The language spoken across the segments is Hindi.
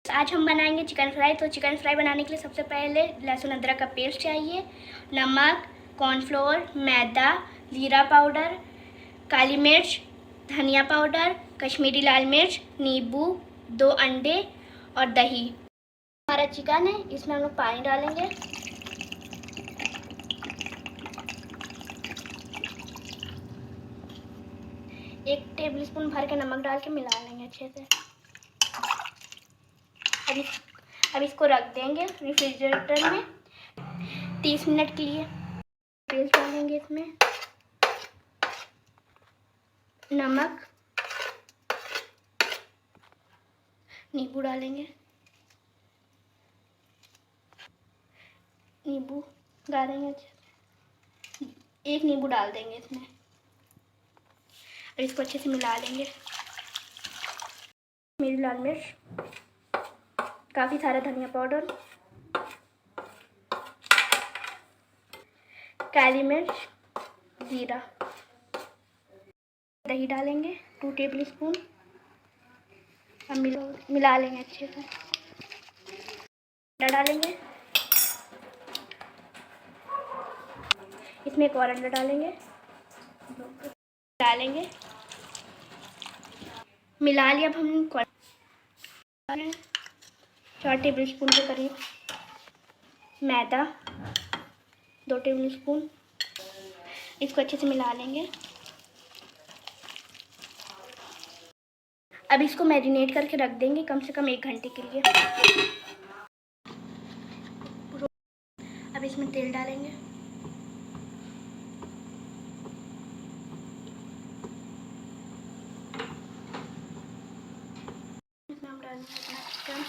आज हम बनाएंगे चिकन फ्राई। तो चिकन फ्राई बनाने के लिए सबसे पहले लहसुन अदरक का पेस्ट चाहिए, नमक, कॉर्नफ्लोर, मैदा, ज़ीरा पाउडर, काली मिर्च, धनिया पाउडर, कश्मीरी लाल मिर्च, नींबू, 2 अंडे और दही। हमारा चिकन है, इसमें हम लोग पानी डालेंगे। एक टेबलस्पून भर के नमक डाल के मिला लेंगे अच्छे से। अब इसको रख देंगे रेफ्रिजरेटर में 30 मिनट के लिए। पेस्ट डालेंगे इसमें, नमक, नींबू डालेंगे, नींबू डालेंगे अच्छे से, 1 नींबू डाल देंगे इसमें और इसको अच्छे से मिला लेंगे। मेरी लाल मिर्च, काफ़ी सारा धनिया पाउडर, काली मिर्च, ज़ीरा, दही डालेंगे 2 टेबलस्पून। अब मिला लेंगे अच्छे से। अंडा डालेंगे, इसमें एक और अंडा डालेंगे, मिला लिया। अब हम 4 टेबलस्पून के करीब मैदा, 2 टेबलस्पून, इसको अच्छे से मिला लेंगे। अब इसको मैरिनेट करके रख देंगे कम से कम 1 घंटे के लिए। अब इसमें तेल डालेंगे, इसमें हम डालेंगे अपना चिकन,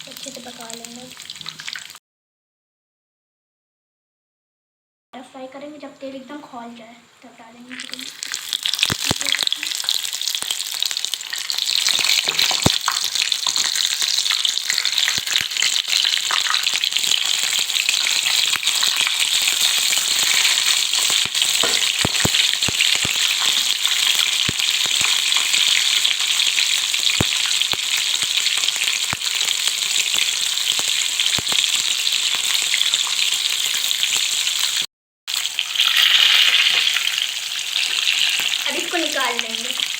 अच्छे से पका लेंगे। फ्राई करेंगे, जब तेल एकदम खौल जाए तब डालेंगे चिकन। अब इसको निकाल लेंगे।